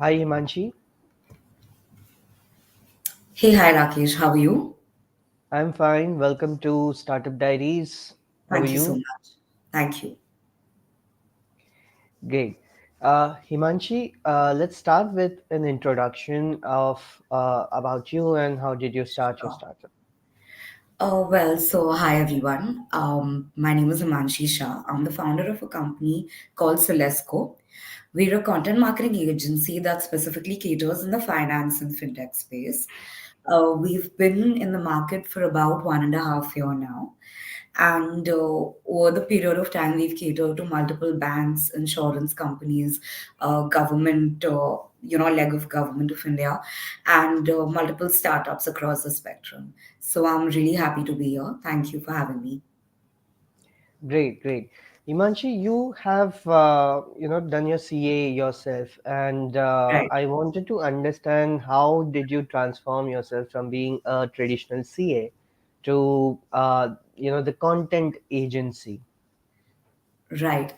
Hi Hemanshi, Hey, hi Rakesh, how are you? I'm fine. Welcome to Startup Diaries. How are Thank you so you? much. Thank you. Great. Himanshi, let's start with an introduction of about you and how did you start your startup? Hi everyone. My name is Hemanshi Shah. I'm the founder of a company called Solesco. We're a content marketing agency that specifically caters in the finance and fintech space. We've been in the market for about 1.5 year now. And over the period of time, we've catered to multiple banks, insurance companies, government, leg of government of India, and multiple startups across the spectrum. So I'm really happy to be here. Thank you for having me. Great, great. Himanshi, you have done your CA yourself, and Right. I wanted to understand how did you transform yourself from being a traditional CA to the content agency? Right.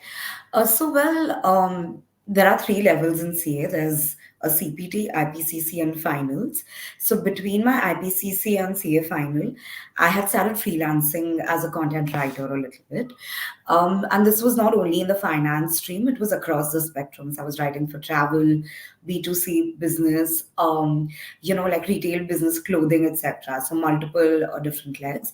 There are three levels in CA. There's a CPT, IPCC, and finals. So between my IPCC and CA final, I had started freelancing as a content writer a little bit. And this was not only in the finance stream, it was across the spectrums. I was writing for travel, B2C business, like retail business, clothing, etc. So multiple different legs.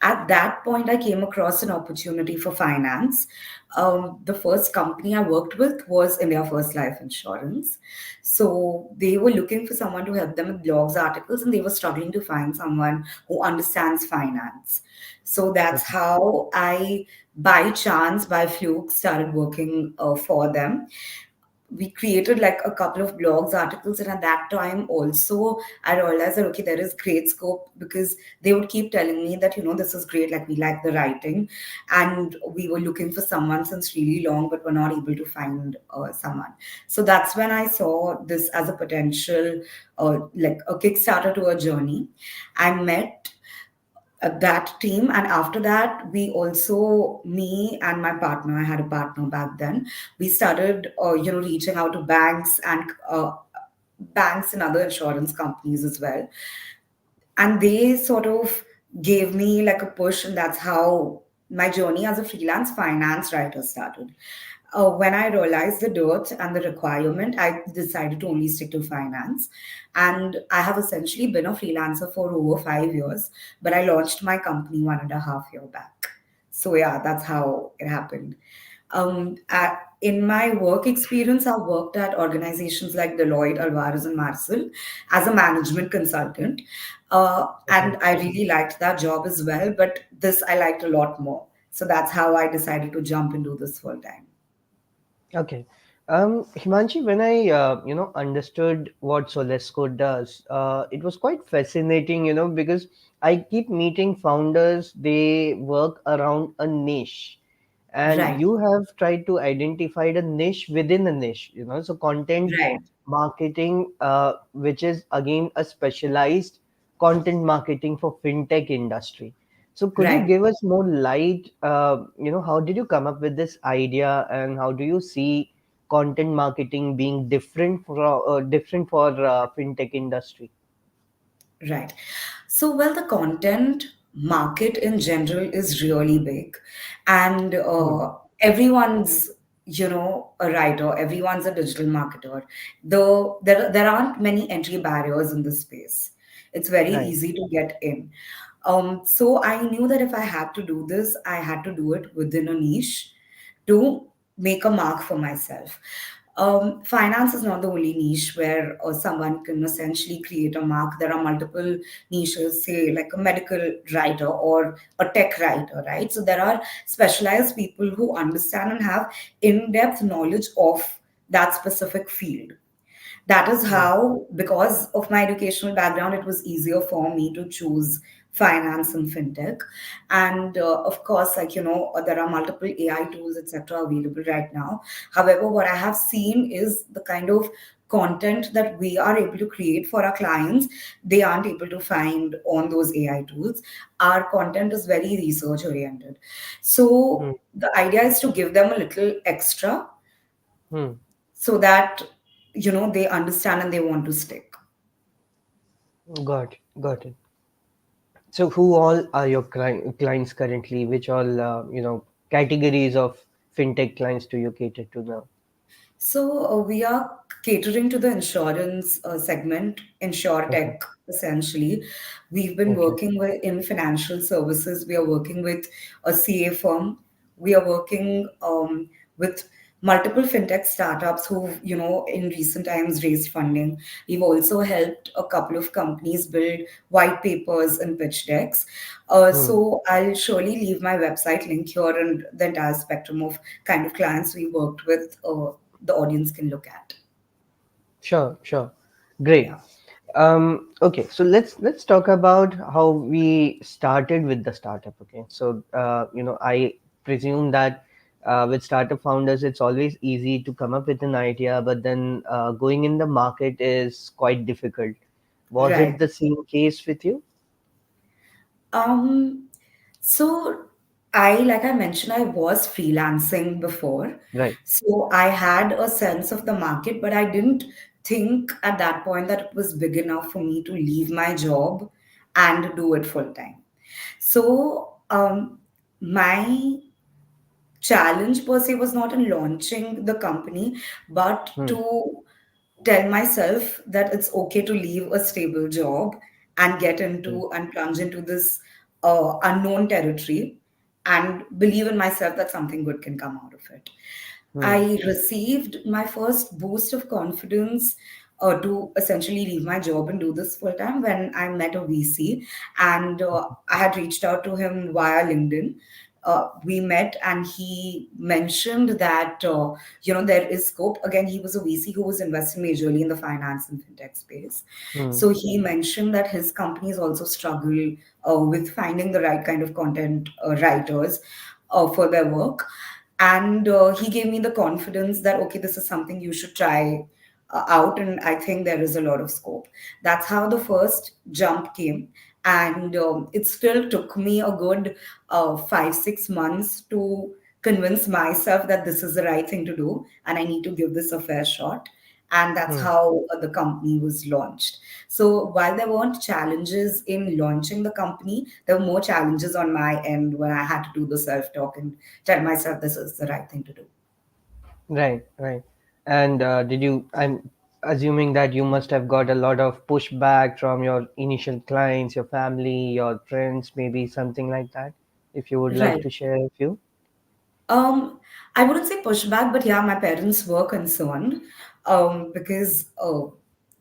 At that point, I came across an opportunity for finance. The first company I worked with was India First Life Insurance. So they were looking for someone to help them with blogs, articles, and they were struggling to find someone who understands finance. So that's Okay. how I, by chance, by fluke, started working for them. We created like a couple of blogs articles, and at that time also I realized that okay, there is great scope, because they would keep telling me that this is great, like we like the writing, and we were looking for someone since really long but were not able to find someone. So that's when I saw this as a potential, like a kickstarter to a journey. I met that team, and after that we also, me and my partner, I had a partner back then, we started reaching out to banks and other insurance companies as well, and they sort of gave me like a push, and that's how my journey as a freelance finance writer started. When I realized the dirt and the requirement, I decided to only stick to finance. And I have essentially been a freelancer for over 5 years, but I launched my company 1.5 year back. So yeah, that's how it happened. In my work experience, I've worked at organizations like Deloitte, Alvarez, and Marcel as a management consultant. And Okay. I really liked that job as well, but this I liked a lot more. So that's how I decided to jump into this full time. Okay. Himanshi, when I understood what Solesco does, it was quite fascinating, because I keep meeting founders, they work around a niche, and Right, you have tried to identify a niche within a niche, so content right. marketing, which is again a specialized content marketing for fintech industry. So could you Right. give us more light, how did you come up with this idea and how do you see content marketing being different for fintech industry? Right. The content market in general is really big, and Hmm. everyone's, a writer, everyone's a digital marketer. Though there aren't many entry barriers in this space. It's very Right. easy to get in. So I knew that if I had to do this, I had to do it within a niche to make a mark for myself. Finance is not the only niche where someone can essentially create a mark. There are multiple niches, say like a medical writer or a tech writer, right? So there are specialized people who understand and have in-depth knowledge of that specific field. That is Hmm. how, because of my educational background, it was easier for me to choose finance and fintech. And of course, there are multiple AI tools, etc., available right now. However, what I have seen is the kind of content that we are able to create for our clients, they aren't able to find on those AI tools. Our content is very research oriented. Hmm. So the idea is to give them a little extra Hmm. so that they understand and they want to stick. Got it. So who all are your clients currently? Which all categories of fintech clients do you cater to now? So we are catering to the insurance segment, insure Okay. tech essentially. We've been Okay. working with in financial services. We are working with a CA firm. We are working with multiple fintech startups who, in recent times raised funding. We've also helped a couple of companies build white papers and pitch decks. Hmm. So I'll surely leave my website link here and the entire spectrum of kind of clients we worked with. The audience can look at. Sure. Great. Yeah, Okay, so let's talk about how we started with the startup. Okay, so I presume that with startup founders, it's always easy to come up with an idea, but then going in the market is quite difficult. Was it right. the same case with you? Um, so like I mentioned, I was freelancing before. Right. So I had a sense of the market, but I didn't think at that point that it was big enough for me to leave my job and do it full time. So my challenge per se was not in launching the company, but Hmm. to tell myself that it's okay to leave a stable job and get Hmm. into and plunge into this unknown territory and believe in myself that something good can come out of it. Hmm. I received my first boost of confidence to essentially leave my job and do this full time when I met a VC, and I had reached out to him via LinkedIn. We met, and he mentioned that there is scope. Again, he was a VC who was investing majorly in the finance and fintech space. Hmm. So he mentioned that his companies also struggle with finding the right kind of content writers for their work. And he gave me the confidence that, okay, this is something you should try out. And I think there is a lot of scope. That's how the first jump came. And it still took me a good 5, 6 months to convince myself that this is the right thing to do and I need to give this a fair shot. And that's Hmm. how the company was launched. So while there weren't challenges in launching the company, there were more challenges on my end when I had to do the self talk and tell myself this is the right thing to do. Right. And did you? I'm assuming that you must have got a lot of pushback from your initial clients, your family, your friends, maybe something like that. If you would like Right. to share a few. Um, I wouldn't say pushback, but yeah, my parents were concerned because, Hmm.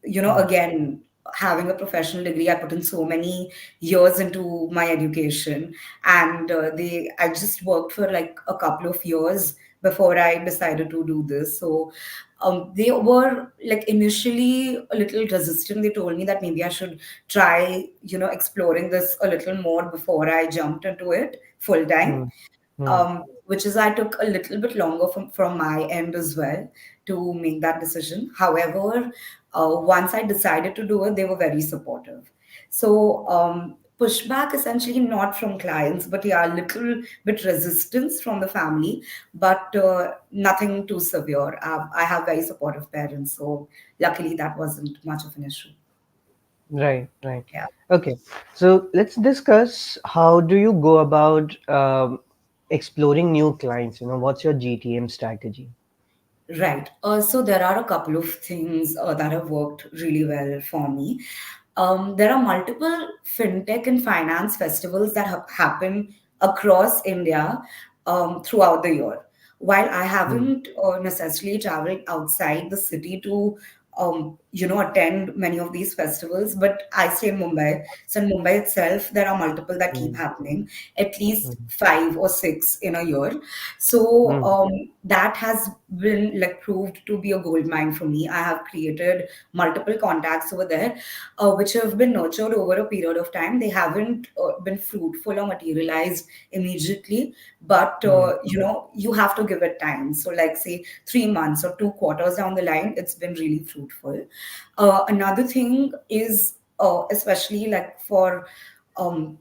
again, having a professional degree, I put in so many years into my education, and I just worked for like a couple of years before I decided to do this. So, they were like initially a little resistant. They told me that maybe I should try, exploring this a little more before I jumped into it full time, Hmm. Hmm. which is I took a little bit longer from my end as well to make that decision. However, once I decided to do it, they were very supportive. So pushback essentially not from clients, but yeah, a little bit resistance from the family, but nothing too severe. I have very supportive parents, so luckily that wasn't much of an issue. Right. Yeah. Okay. So let's discuss how do you go about exploring new clients? What's your GTM strategy? Right. So there are a couple of things that have worked really well for me. There are multiple fintech and finance festivals that happen across India throughout the year. While I Hmm. haven't necessarily traveled outside the city to, attend many of these festivals, but I stay in Mumbai. So in Mumbai itself, there are multiple that keep Hmm. happening, at least Hmm. 5 or 6 in a year. So Hmm. that has been like proved to be a gold mine for me. I have created multiple contacts over there, which have been nurtured over a period of time. They haven't been fruitful or materialized immediately, but Hmm. you have to give it time. So, like say 3 months or 2 quarters down the line, it's been really fruitful. Another thing is, especially like for um,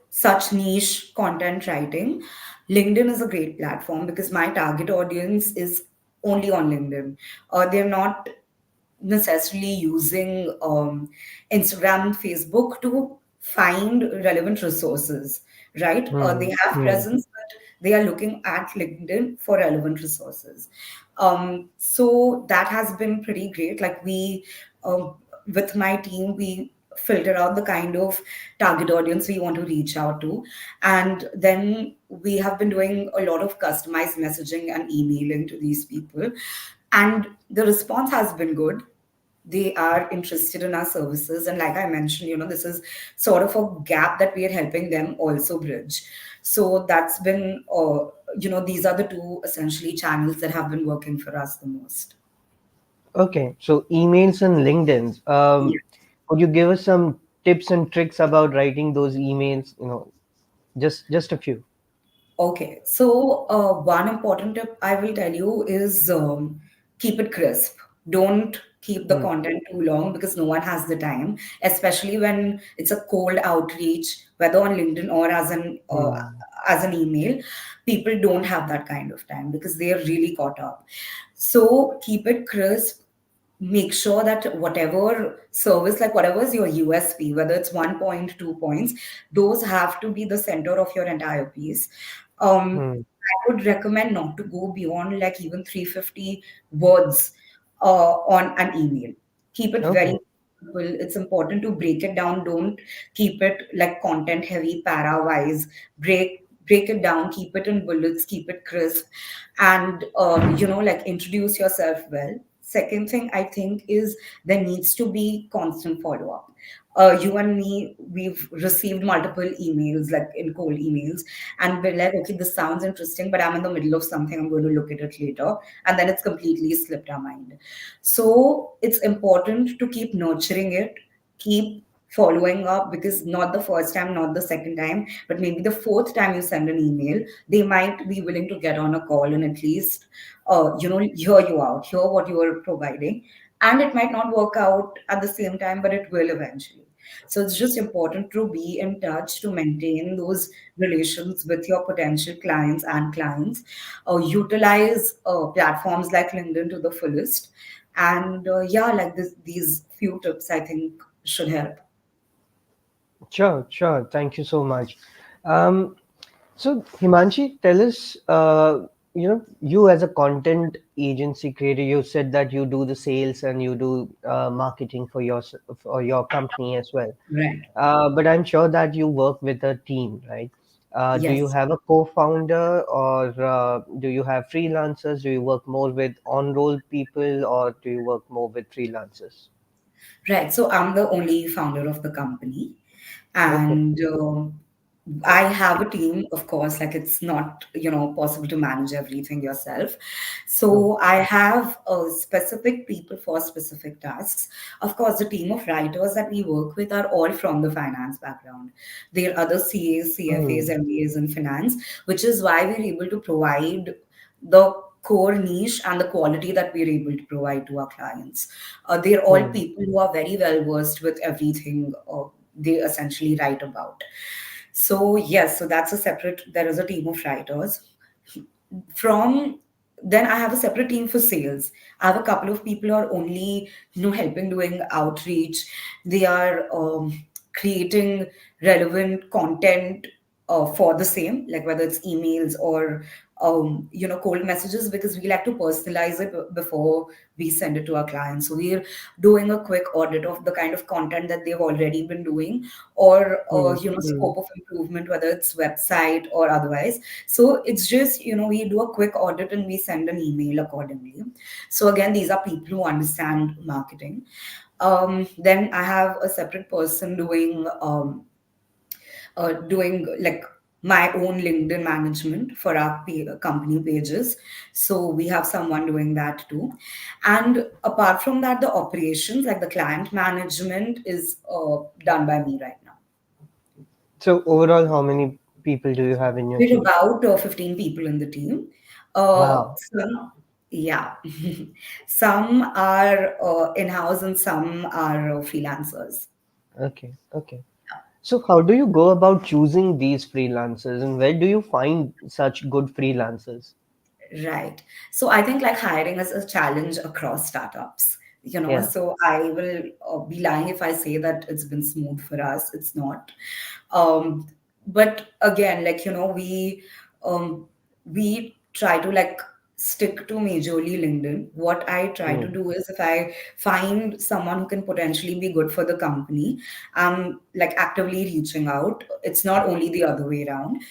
such niche content writing, LinkedIn is a great platform because my target audience is only on LinkedIn. They're not. necessarily using Instagram and Facebook to find relevant resources, right? They Hmm. have Hmm. presence, but they are looking at LinkedIn for relevant resources. So that has been pretty great. Like uh, with my team, we filter out the kind of target audience we want to reach out to. And then we have been doing a lot of customized messaging and emailing to these people. And the response has been good. They are interested in our services. And like I mentioned, this is sort of a gap that we are helping them also bridge. So that's been, these are the two essentially channels that have been working for us the most. Okay, so emails and LinkedIn's. Could you give us some tips and tricks about writing those emails? Just a few. Okay, so one important tip I will tell you is keep it crisp. Don't keep the Hmm. content too long because no one has the time, especially when it's a cold outreach, whether on LinkedIn or Hmm. as an email. People don't have that kind of time because they are really caught up. So keep it crisp. Make sure that whatever service, like whatever is your USP, whether it's 1 point, 2 points, those have to be the center of your entire piece. Hmm. I would recommend not to go beyond like even 350 words on an email. Keep it Okay. very simple. It's important to break it down. Don't keep it like content heavy, para wise. Break it down. Keep it in bullets. Keep it crisp, and like introduce yourself well. Second thing I think is there needs to be constant follow up. You and me, we've received multiple emails, like in cold emails, and we're like, okay, this sounds interesting, but I'm in the middle of something, I'm going to look at it later, and then it's completely slipped our mind. So it's important to keep nurturing it, keep following up, because not the first time, not the second time, but maybe the fourth time you send an email, they might be willing to get on a call and at least hear you out, hear what you are providing. And it might not work out at the same time, but it will eventually. So it's just important to be in touch, to maintain those relations with your potential clients and clients. Utilize platforms like LinkedIn to the fullest. And yeah, like these few tips I think should help. Sure, sure. Thank you so much. Um, so Himanshi, tell us, you as a content agency creator, you said that you do the sales and you do marketing for your company as well. Right. But I'm sure that you work with a team, right? Do you Yes. have a co-founder, or do you have freelancers? Do you work more with on-roll people, or do you work more with freelancers? Right. So I'm the only founder of the company. Okay. And I have a team, of course, like it's not, possible to manage everything yourself. Hmm. So I have specific people for specific tasks. Of course, the team of writers that we work with are all from the finance background. There are other CAs, CFAs, Hmm. MBAs in finance, which is why we're able to provide the core niche and the quality that we're able to provide to our clients. They're all Hmm. people who are very well versed with everything they essentially write about. So yes, so that's a separate. There is a team of writers. From then I have a separate team for sales. I have a couple of people who are only helping doing outreach. They are creating relevant content for the same, like whether it's emails or cold messages, because we like to personalize it before we send it to our clients. So we're doing a quick audit of the kind of content that they've already been doing, or Hmm. Hmm. scope of improvement, whether it's website or otherwise. So it's just, we do a quick audit and we send an email accordingly. So again, these are people who understand marketing. Then I have a separate person doing like my own LinkedIn management for our company pages. So we have someone doing that too. And apart from that, the operations, like the client management, is done by me right now. So overall, how many people do you have in your We're team? about 15 people in the team. Uh, Wow. some, yeah, some are in-house and some are freelancers. Okay. Okay. So how do you go about choosing these freelancers, and where do you find such good freelancers? Right. So I think like hiring is a challenge across startups. Yeah. So I will be lying if I say that it's been smooth for us. It's not. um but again, like, um we try to like stick to majorly LinkedIn. What I try to Hmm. do is, if I find someone who can potentially be good for the company, I'm like actively reaching out. It's not only the other way around.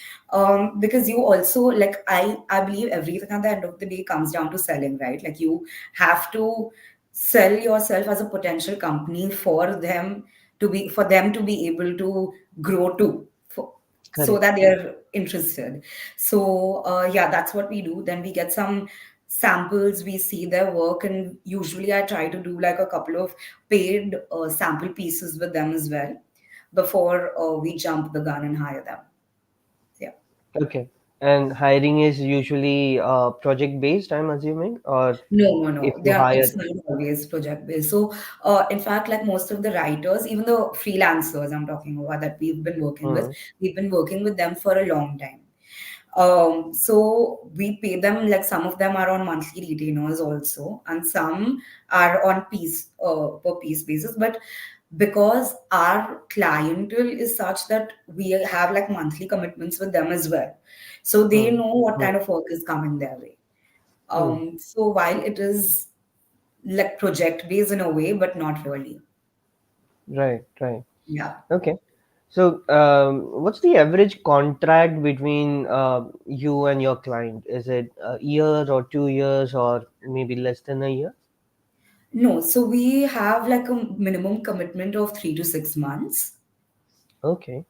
Because you also, like, I believe everything at the end of the day comes down to selling, right? Like, you have to sell yourself as a potential company for them to be able to grow too, so Correct. that they're interested. So yeah, that's what we do. Then we get some samples, we see their work, and usually I try to do like a couple of paid sample pieces with them as well before we jump the gun and hire them. Yeah. Okay. And hiring is usually project based, I'm assuming, or No, no, if no. you hire. It's not always project based. So, in fact, like most of the writers, even the freelancers I'm talking about that Hmm. we've been working with them for a long time. So we pay them, like, some of them are on monthly retainers also, and some are on per piece basis. But because our clientele is such that we have like monthly commitments with them as well, so they Hmm. know what Hmm. kind of work is coming their way. Hmm. So while it is like project based in a way, but not really. Right. Right. Yeah. Okay. So, what's the average contract between you and your client? Is it a year or 2 years or maybe less than a year? No, so we have like a minimum commitment of 3 to 6 months. Okay.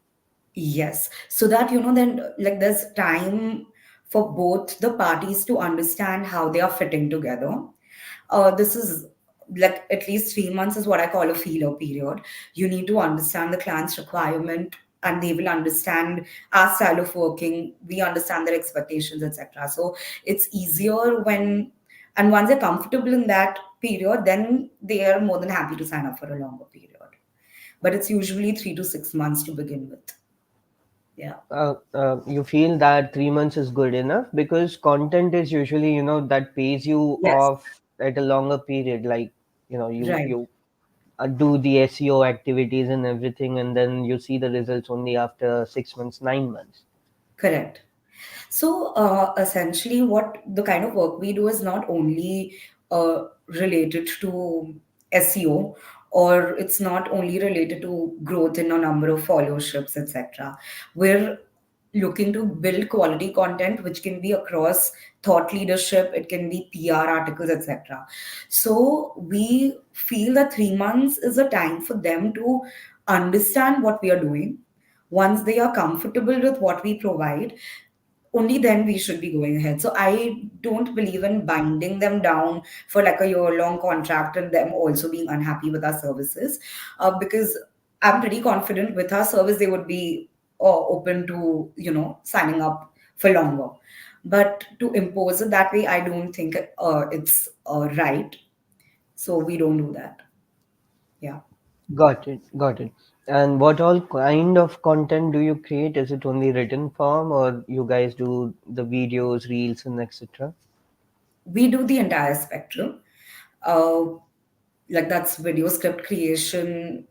Yes. So that, then like there's time for both the parties to understand how they are fitting together. This is like at least 3 months is what I call a feeler period. You need to understand the client's requirement, and they will understand our style of working. We understand their expectations, etc. So it's easier and once they're comfortable in that period, then they are more than happy to sign up for a longer period. But it's usually 3 to 6 months to begin with. Yeah. You feel that 3 months is good enough because content is usually, that pays you Yes. off at a longer period. Like, you Right. you do the SEO activities and everything, and then you see the results only after 6 months, 9 months. Correct. So essentially, what the kind of work we do is not only related to SEO, or it's not only related to growth in a number of followerships, etc. We're looking to build quality content which can be across thought leadership, it can be PR articles, etc. So we feel that 3 months is a time for them to understand what we are doing. Once they are comfortable with what we provide, only then we should be going ahead. So I don't believe in binding them down for like a year long contract and them also being unhappy with our services, because I'm pretty confident with our service they would be open to signing up for longer. But to impose it that way, I don't think it's right. So we don't do that. Yeah. Got it. Got it. And what all kind of content do you create? Is it only written form, or you guys do the videos, reels, and etc.? We do the entire spectrum. uh, like that's video script creation,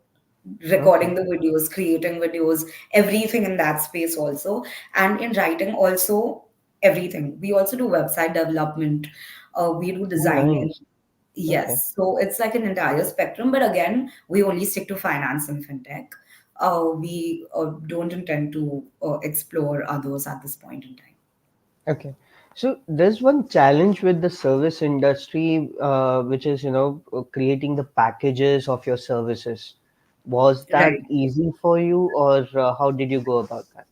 recording Okay. the videos, creating videos, everything in that space also. And in writing also, everything. We also do website development, we do Oh, designing. nice. Okay. Yes, so it's like an entire spectrum, but again, we only stick to finance and fintech. We don't intend to explore others at this point in time. Okay. So there's one challenge with the service industry, which is, creating the packages of your services. Was that Right. easy for you, or how did you go about that?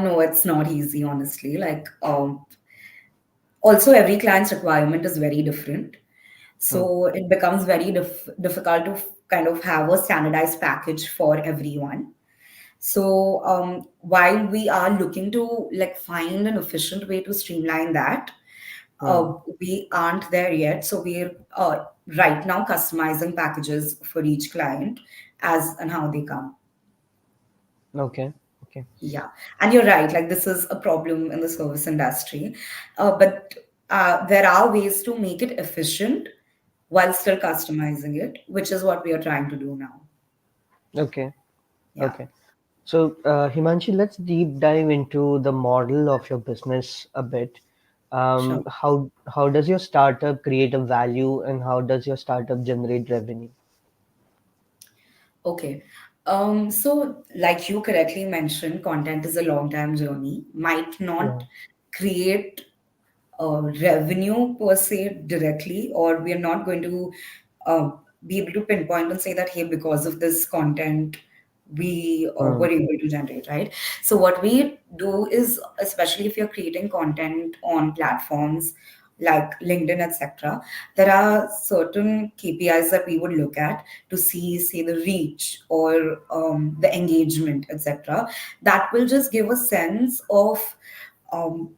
No, it's not easy, honestly. Like, also, every client's requirement is very different. Hmm. So it becomes very difficult to kind of have a standardized package for everyone. So while we are looking to like find an efficient way to streamline that, Hmm. we aren't there yet. So we're right now customizing packages for each client as and how they come. Okay. Okay. Yeah, and you're right. Like this is a problem in the service industry, but there are ways to make it efficient while still customizing it, which is what we are trying to do now. Okay. Yeah, Okay. So, Himanshi, let's deep dive into the model of your business a bit. sure. How does your startup create a value, and how does your startup generate revenue? Okay. So, like you correctly mentioned, content is a long time journey, might Yeah. not create revenue per se directly, or we are not going to uh, be able to pinpoint and say that, hey, because of this content, we Hmm. were able to generate, right? So, what we do is, especially if you're creating content on platforms like LinkedIn, etc., there are certain KPIs that we would look at to see, say, the reach or the engagement, etc. That will just give a sense of um,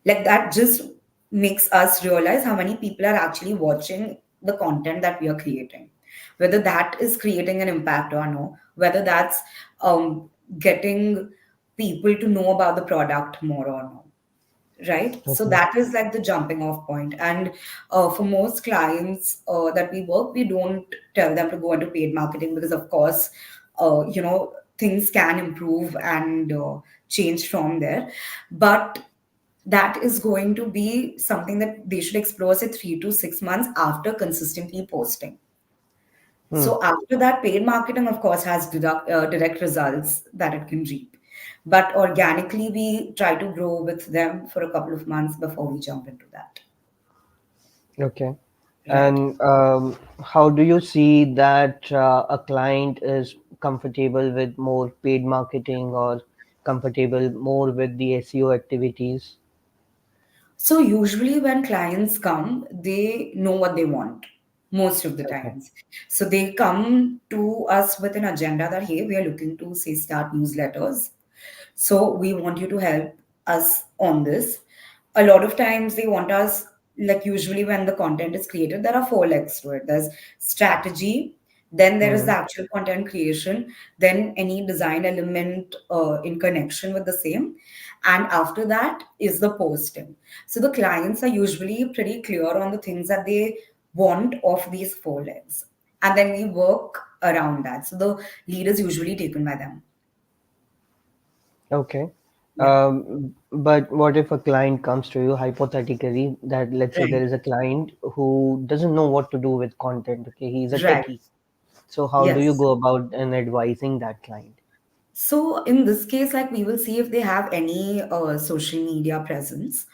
like that just makes us realize how many people are actually watching the content that we are creating, whether that is creating an impact or no, whether that's getting people to know about the product more or no, right? So Okay. that is like the jumping off point. And for most clients that we work, we don't tell them to go into paid marketing because of course things can improve and change from there, but that is going to be something that they should explore, say, 3 to 6 months after consistently posting. Hmm. So after that, paid marketing, of course, has direct results that it can reap. But organically, we try to grow with them for a couple of months before we jump into that. Okay. Right. And how do you see that a client is comfortable with more paid marketing or comfortable more with the SEO activities? So usually when clients come, they know what they want most of the Okay. times. So they come to us with an agenda that, hey, we are looking to, say, start newsletters. So we want you to help us on this. A lot of times they want us, like usually when the content is created, there are four legs to it. There's strategy, then there is Hmm. the actual content creation, then any design element in connection with the same, and after that is the posting. So the clients are usually pretty clear on the things that they want of these four legs, and then we work around that. So the lead is usually taken by them. Okay. Yeah. But what if a client comes to you hypothetically that let's say there Right. is a client who doesn't know what to do with content, okay, he's a Right. techie. So how do you Yes. go about and advising that client? So in this case, like we will see if they have any social media presence.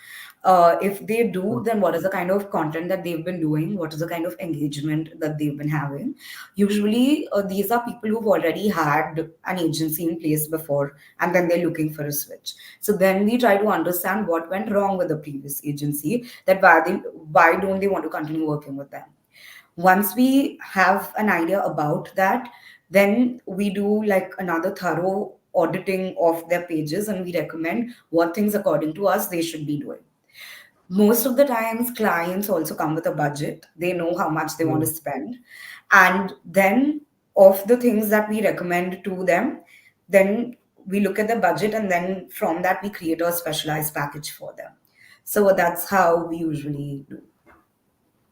If they do, Hmm. then what is the kind of content that they've been doing? What is the kind of engagement that they've been having? Usually, these are people who've already had an agency in place before, and then they're looking for a switch. So then we try to understand what went wrong with the previous agency. That why don't they want to continue working with them? Once we have an idea about that, then we do like another thorough auditing of their pages and we recommend what things according to us they should be doing. Most of the times clients also come with a budget, they know how much they want to Hmm. spend, and then of the things that we recommend to them, then we look at the budget and then from that we create a specialized package for them. So that's how we usually do.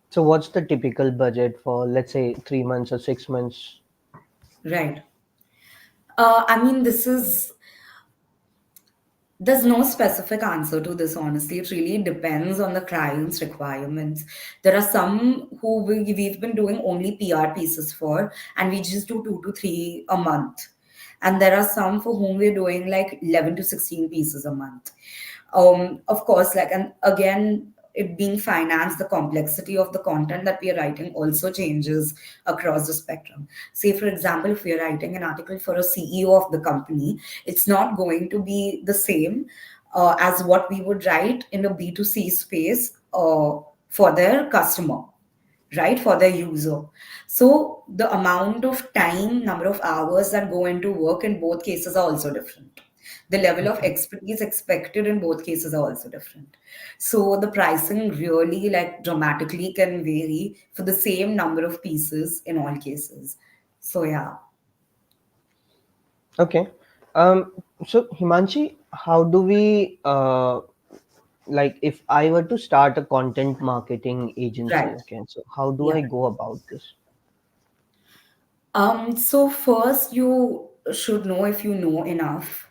So what's the typical budget for, let's say, 3 months or 6 months? Right. I mean, this is There's no specific answer to this, honestly. It really depends on the client's requirements. There are some who we've been doing only PR pieces for, and we just do 2 to 3 a month. And there are some for whom we're doing like 11 to 16 pieces a month. Of course, like, and again, it being financed, the complexity of the content that we are writing also changes across the spectrum. Say, for example, if we are writing an article for a CEO of the company, it's not going to be the same as what we would write in a B2C space for their customer, right, for their user. So the amount of time, number of hours that go into work in both cases are also different. The level of Okay. expertise expected in both cases are also different. So the pricing really like dramatically can vary for the same number of pieces in all cases. So yeah. Okay. So Himanshi, how do we like if I were to start a content marketing agency, Right. okay, so how do Yeah. I go about this? So first you should know if you know enough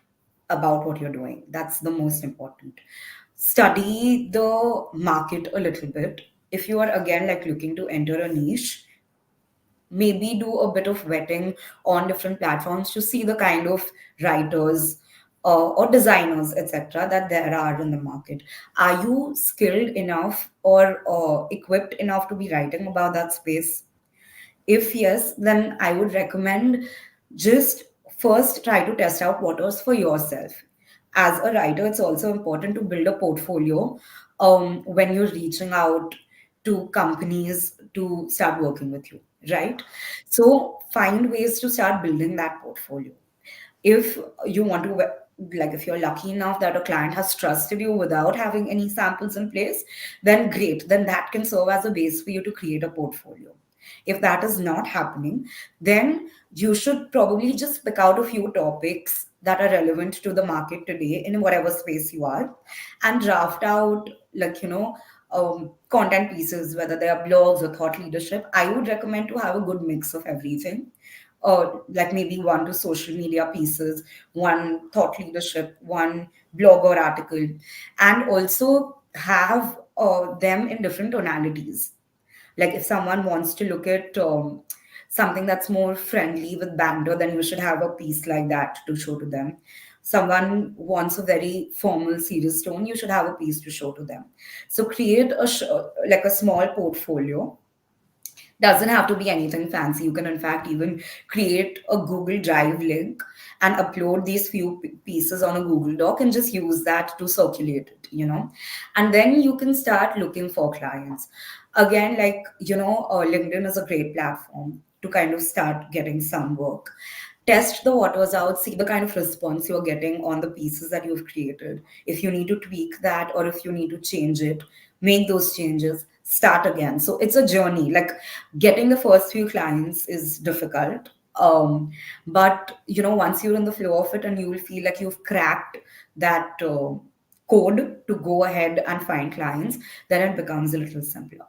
about what you're doing. That's the most important. Study the market a little bit. If you are again like looking to enter a niche, maybe do a bit of vetting on different platforms to see the kind of writers or designers, etc., that there are in the market. Are you skilled enough or equipped enough to be writing about that space? If yes, then I would recommend just first try to test out waters for yourself. As a writer, it's also important to build a portfolio when you're reaching out to companies to start working with you, right? So find ways to start building that portfolio. If you want to, like, if you're lucky enough that a client has trusted you without having any samples in place, then great, then that can serve as a base for you to create a portfolio. If that is not happening, then you should probably just pick out a few topics that are relevant to the market today in whatever space you are, and draft out, like, content pieces, whether they are blogs or thought leadership. I would recommend to have a good mix of everything, like maybe one to social media pieces, one thought leadership, one blog or article, and also have them in different tonalities. Like if someone wants to look at something that's more friendly with banter, then you should have a piece like that to show to them. Someone wants a very formal, serious tone, you should have a piece to show to them. So create like a small portfolio. Doesn't have to be anything fancy. You can in fact even create a Google Drive link and upload these few pieces on a Google Doc and just use that to circulate it, and then you can start looking for clients. Again, like, LinkedIn is a great platform to kind of start getting some work. Test the waters out, see the kind of response you're getting on the pieces that you've created. If you need to tweak that or if you need to change it, make those changes, start again. So it's a journey. Like, getting the first few clients is difficult. But once you're in the flow of it and you will feel like you've cracked that code to go ahead and find clients, then it becomes a little simpler.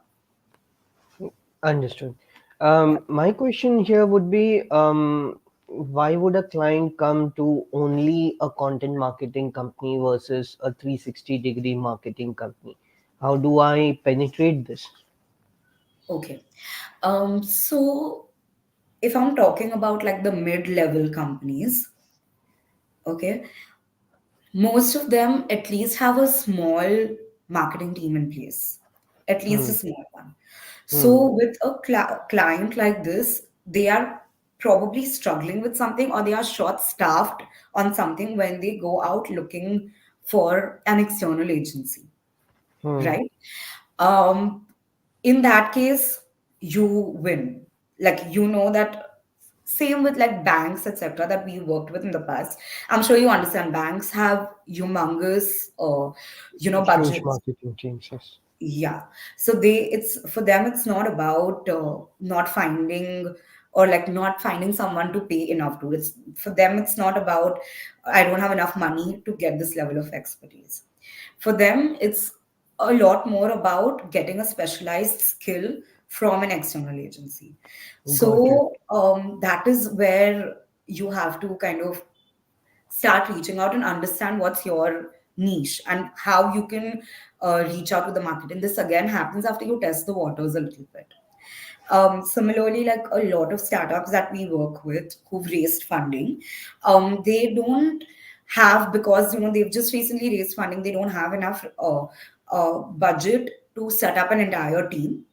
Understood. Yeah. My question here would be, why would a client come to only a content marketing company versus a 360-degree marketing company? How do I penetrate this? Okay. So if I'm talking about like the mid-level companies, okay, most of them at least have a small marketing team in place, at least a Hmm. small one. Hmm. So with a client like this, they are probably struggling with something or they are short staffed on something when they go out looking for an external agency, Hmm. right? um in that case, you win. Like, that same with like banks, etc., that we worked with in the past. I'm sure you understand banks have humongous Huge budgets. marketing teams, yes. Yeah. So it's for them, it's not about not finding, or like not finding someone to pay enough to. It's for them, it's not about, I don't have enough money to get this level of expertise. For them, it's a lot more about getting a specialized skill from an external agency. Got it. So that is where you have to kind of start reaching out and understand what's your niche and how you can reach out to the market. And this again happens after you test the waters a little bit. Similarly, like a lot of startups that we work with who've raised funding, they don't have, because they've just recently raised funding, they don't have enough budget to set up an entire team,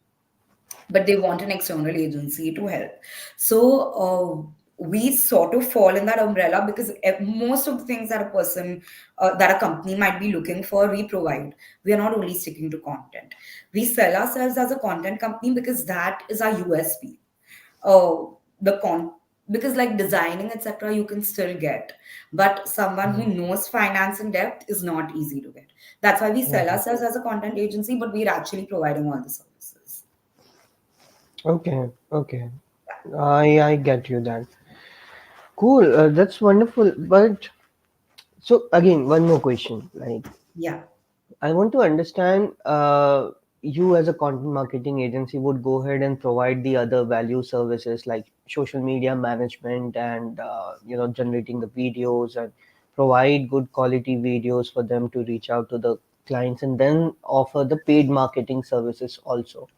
but they want an external agency to help. So we sort of fall in that umbrella because most of the things that a person, that a company might be looking for, we provide. We are not only sticking to content. We sell ourselves as a content company because that is our USP. The con Because like designing, etc., you can still get, but someone who Hmm. knows finance in depth is not easy to get. That's why we sell Got it. ourselves as a content agency, but we're actually providing all the services. Okay. Okay. I get you that. Cool. That's wonderful. But so again, one more question. Like, Yeah. I want to understand, you as a content marketing agency would go ahead and provide the other value services like social media management and generating the videos and provide good quality videos for them to reach out to the clients and then offer the paid marketing services also,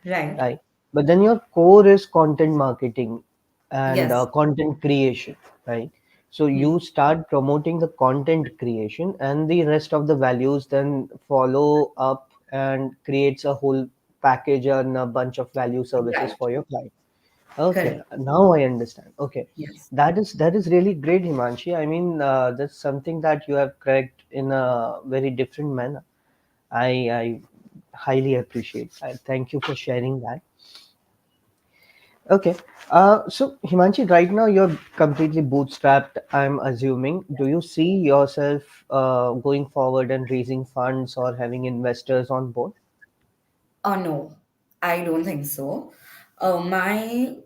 Right. right? But then your core is content marketing and Yes. content creation, right? So Hmm. you start promoting the content creation, and the rest of the values then follow up and creates a whole package and a bunch of value services Right. for your client. Okay, Correct. now I understand. Okay, Yes. that is really great, Himanshi. I mean, that's something that you have correct in a very different manner. I highly appreciate. I thank you for sharing that. Okay. So Himanshi, right now you're completely bootstrapped, I'm assuming. Do you see yourself going forward and raising funds or having investors on board? No, I don't think so. My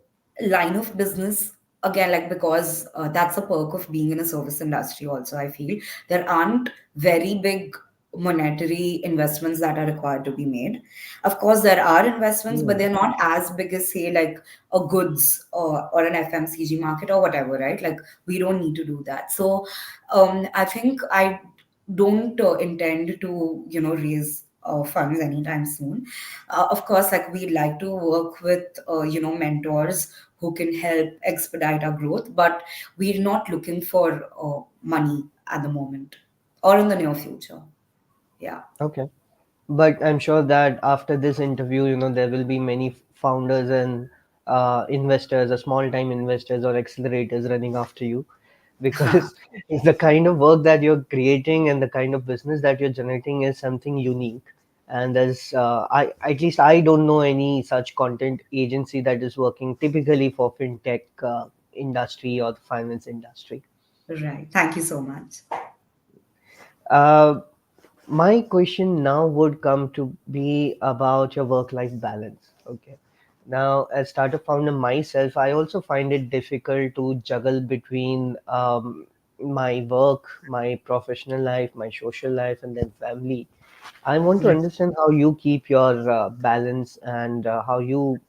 line of business, again, like because that's a perk of being in a service industry, also, I feel there aren't very big monetary investments that are required to be made. Of course, there are investments, but Hmm. they're not as big as, say, like a goods or an FMCG market or whatever, right? Like, we don't need to do that. So, I think I don't intend to, raise funds anytime soon. Of course, like we like to work with mentors who can help expedite our growth, but we're not looking for money at the moment or in the near future. Yeah. Okay. But I'm sure that after this interview, there will be many founders and investors, or small-time investors or accelerators running after you, because the kind of work that you're creating and the kind of business that you're generating is something unique. And there's, I at least I don't know any such content agency that is working typically for fintech industry or the finance industry. Right. Thank you so much. Uh, my question now would come to be about your work-life balance. Okay. Now, as startup founder myself, I also find it difficult to juggle between my work, my professional life, my social life, and then family. I want to Right. understand how you keep your balance and how you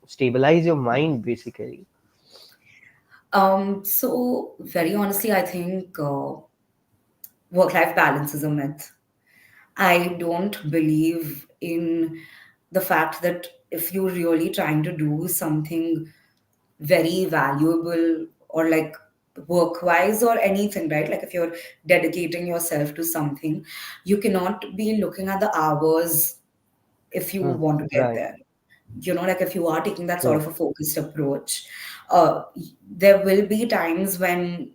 stabilize your mind, basically. So very honestly, I think work-life balance is a myth. I don't believe in the fact that if you're really trying to do something very valuable or like work wise or anything, right? Like if you're dedicating yourself to something, you cannot be looking at the hours if you Hmm. want to get Right. there. Like if you are taking that sort True. of a focused approach, uh, there will be times when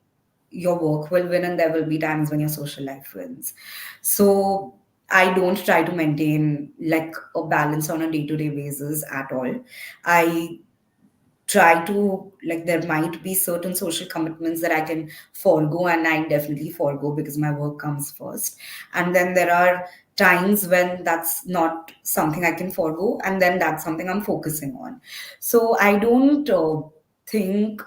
your work will win and there will be times when your social life wins. So I don't try to maintain like a balance on a day-to-day basis at all. I try to, like, there might be certain social commitments that I can forego, and I definitely forego because my work comes first. And then there are times when that's not something I can forego, and then that's something I'm focusing on. So think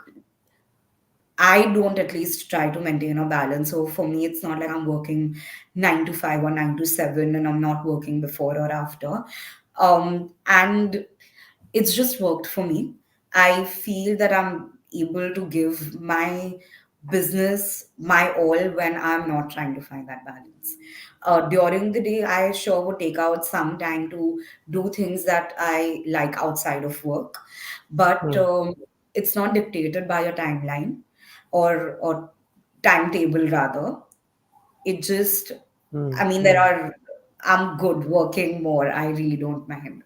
I don't at least try to maintain a balance. So for me, it's not like I'm working 9 to 5 or 9 to 7 and I'm not working before or after. And it's just worked for me. I feel that I'm able to give my business my all when I'm not trying to find that balance. During the day, I sure would take out some time to do things that I like outside of work, but Hmm. it's not dictated by a timeline or timetable rather. It just, Hmm. I mean, there Hmm. are, I'm good working more. I really don't mind.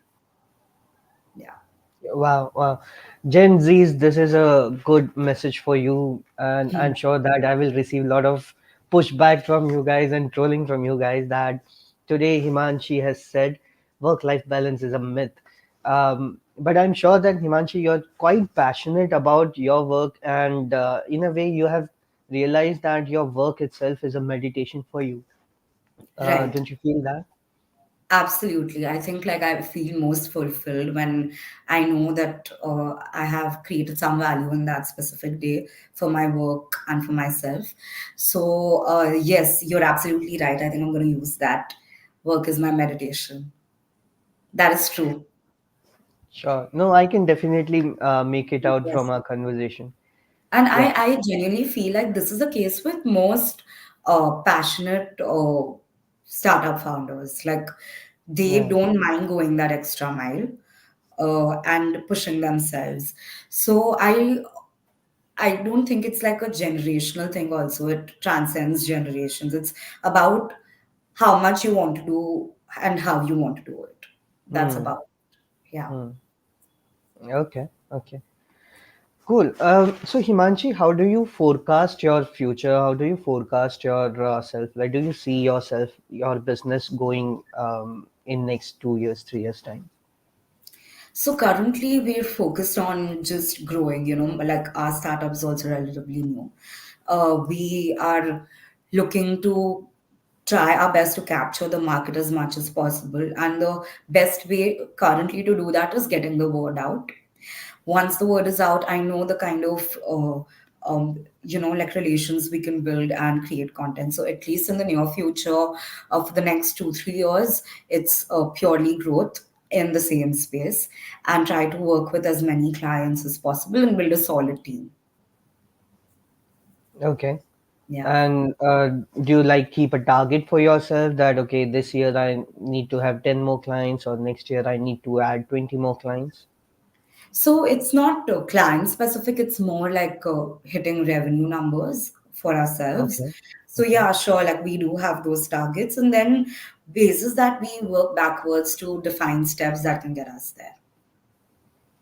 Yeah. Wow, wow. Gen Zs, this is a good message for you, and I'm sure that I will receive a lot of pushback from you guys and trolling from you guys that today Himanshi has said work-life balance is a myth. But I'm sure that Himanshi, you're quite passionate about your work, and in a way, you have realized that your work itself is a meditation for you. Right. Don't you feel that? Absolutely. I think like I feel most fulfilled when I know that I have created some value in that specific day for my work and for myself. So, yes, you're absolutely right. I think I'm going to use that. Work is my meditation. That is true. Sure. No, I can definitely make it out from Yes. our conversation. And Yeah. I genuinely feel like this is the case with most passionate startup founders. Like they Yeah. don't mind going that extra mile and pushing themselves. So I don't think it's like a generational thing. Also, it transcends generations. It's about how much you want to do and how you want to do it. That's Hmm. about, yeah. Hmm. Okay. Okay. Cool. So Himanshi, how do you forecast your future? How do you forecast your self? Like, do you see yourself, your business going in next 2 years, 3 years time? So currently we're focused on just growing, like our startup's also relatively new. We are looking to try our best to capture the market as much as possible. And the best way currently to do that is getting the word out. Once the word is out, I know the kind of like relations we can build and create content. So at least in the near future, for the next 2 3 years, it's purely growth in the same space and try to work with as many clients as possible and build a solid team. Okay. Yeah. And do you like keep a target for yourself that okay, this year I need to have 10 more clients, or next year I need to add 20 more clients? So it's not client specific, it's more like hitting revenue numbers for ourselves. Okay. So Okay. yeah, sure, like we do have those targets, and then basis that we work backwards to define steps that can get us there.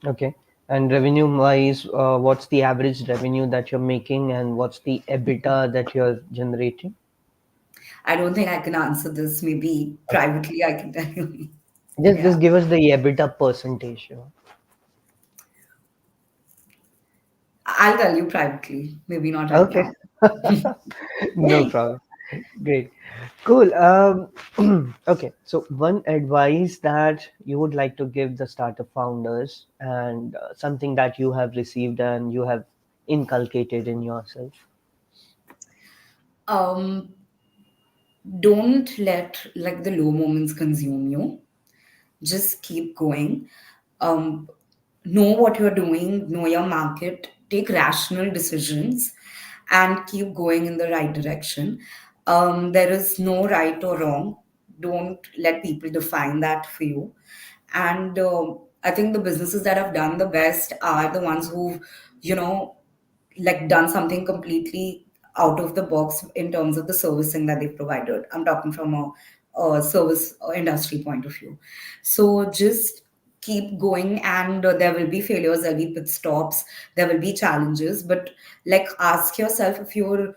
Okay. And revenue wise, what's the average revenue that you're making and what's the EBITDA that you're generating? I don't think I can answer this. Maybe Okay. privately I can tell you. Just Yeah. give us the EBITDA percentage. I'll tell you privately, maybe not right Okay. now. No problem. Great. Cool. Okay. So one advice that you would like to give the startup founders and something that you have received and you have inculcated in yourself. Um, don't let like the low moments consume you. Just keep going. Um, know what you're doing, know your market, take rational decisions, and keep going in the right direction. There is no right or wrong. Don't let people define that for you. And I think the businesses that have done the best are the ones who've, you know, like done something completely out of the box in terms of the servicing that they provided. I'm talking from a service industry point of view. So just keep going, and there will be failures, there'll be pit stops, there will be challenges, but like ask yourself if you're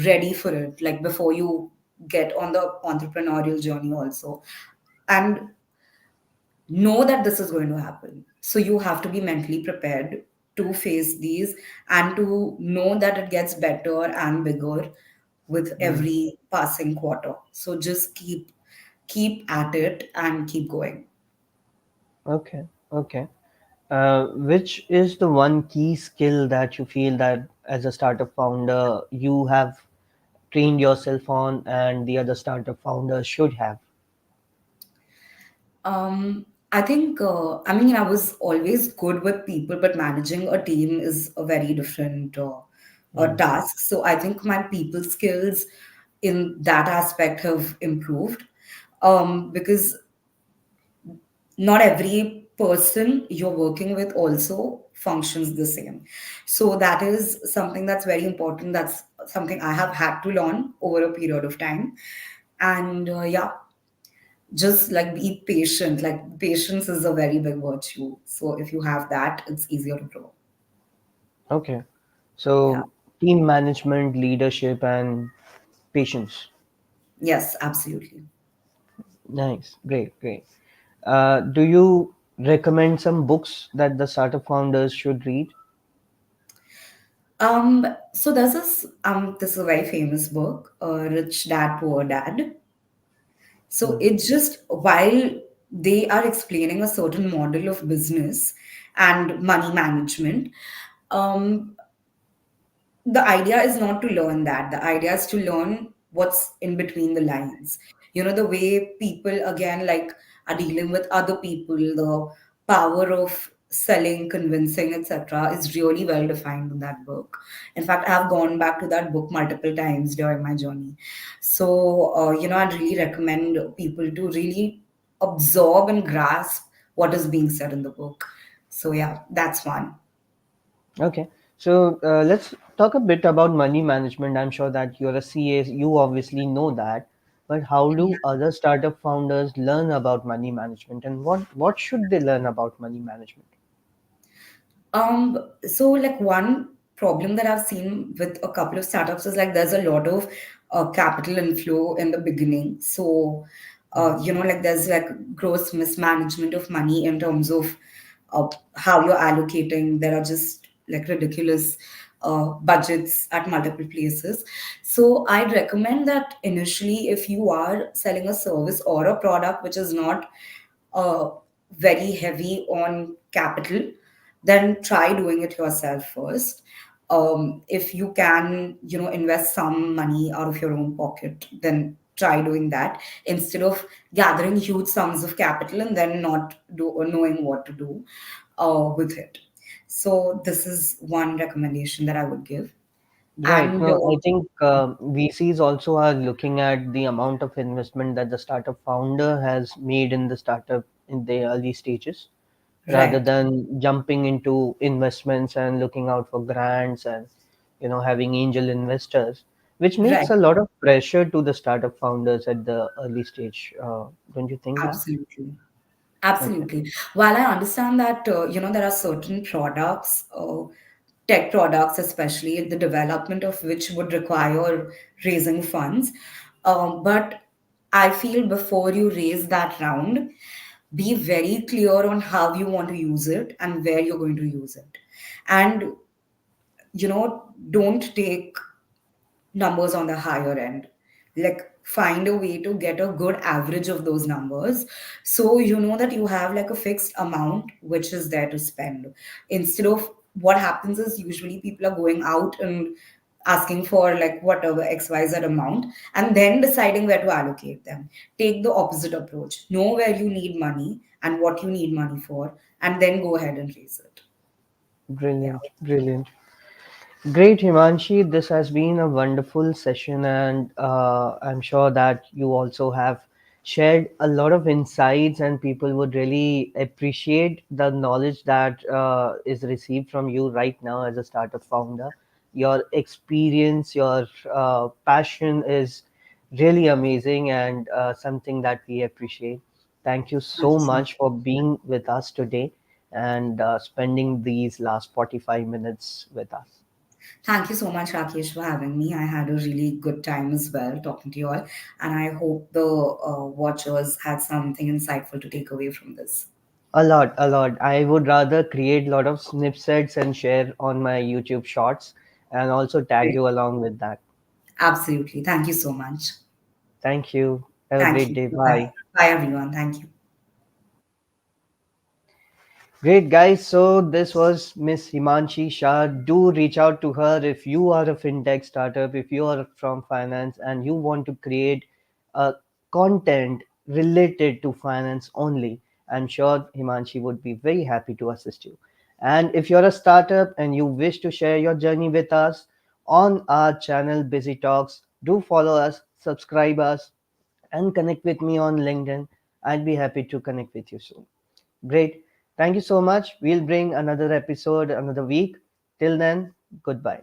ready for it, like before you get on the entrepreneurial journey also. And know that this is going to happen. So you have to be mentally prepared to face these and to know that it gets better and bigger with Mm. every passing quarter. So just keep at it and keep going. Okay. Okay. Which is the one key skill that you feel that as a startup founder you have trained yourself on and the other startup founders should have? I think, I mean, I was always good with people, but managing a team is a very different Mm. task. So I think my people skills in that aspect have improved, because not every person you're working with also functions the same. So that is something that's very important. That's something I have had to learn over a period of time. And yeah, just like be patient. Like patience is a very big virtue. So if you have that, it's easier to grow. Okay. Yeah. So team management, leadership, and patience. Yes, absolutely. Nice. Great. Great. Do you recommend some books that the startup founders should read? So this is a very famous book, Rich Dad Poor Dad. So Mm. it's just while they are explaining a certain model of business and money management, um, the idea is not to learn that. The idea is to learn what's in between the lines. You know, the way people again like are dealing with other people, the power of selling, convincing, etc., is really well defined in that book. In fact, I've gone back to that book multiple times during my journey. So, I'd really recommend people to really absorb and grasp what is being said in the book. So, yeah, that's one. Okay. So let's talk a bit about money management. I'm sure that you're a CA, you obviously know that. But how do other startup founders learn about money management, and what should they learn about money management? So like one problem that I've seen with a couple of startups is like there's a lot of capital inflow in the beginning. So, like there's like gross mismanagement of money in terms of how you're allocating. There are just like ridiculous budgets at multiple places. So I'd recommend that initially, if you are selling a service or a product which is not uh, very heavy on capital, then try doing it yourself first. If you can, invest some money out of your own pocket, then try doing that instead of gathering huge sums of capital and then not knowing what to do with it. So this is one recommendation that I would give. Right. And No, I think VCs also are looking at the amount of investment that the startup founder has made in the startup in the early stages, rather right, than jumping into investments and looking out for grants and having angel investors, which right, makes a lot of pressure to the startup founders at the early stage. Don't you think that? absolutely. Okay. Absolutely. While I understand that, there are certain products, tech products especially, the development of which would require raising funds. But I feel before you raise that round, be very clear on how you want to use it and where you're going to use it. And, don't take numbers on the higher end. Like find a way to get a good average of those numbers so you know that you have like a fixed amount which is there to spend. Instead of what happens is usually people are going out and asking for like whatever XYZ amount and then deciding where to allocate them. Take the opposite approach. Know where you need money and what you need money for, and then go ahead and raise it. Yeah. Brilliant, brilliant. Great, Himanshi. This has been a wonderful session, and I'm sure that you also have shared a lot of insights, and people would really appreciate the knowledge that is received from you right now as a startup founder. Your experience, your passion is really amazing, and something that we appreciate. Thank you Thank so you so much. much for being with us today and spending these last 45 minutes with us. Thank you so much, Rakesh, for having me. I had a really good time as well talking to you all, and I hope the watchers had something insightful to take away from this. A lot, a lot. I would rather create a lot of snippets and share on my YouTube shorts and also tag Great. you along with that. Absolutely. Thank you so much. Thank you. Have a Thank great you. day. Bye. Bye. Bye, everyone. Thank you. Great, guys. So this was Miss Himanshi Shah. Do reach out to her if you are a fintech startup, if you are from finance and you want to create a content related to finance only. I'm sure Himanshi would be very happy to assist you. And if you're a startup and you wish to share your journey with us on our channel Busy Talks, do follow us, subscribe us, and connect with me on LinkedIn. I'd be happy to connect with you soon. Great. Thank you so much. We'll bring another episode another week. Till then, goodbye.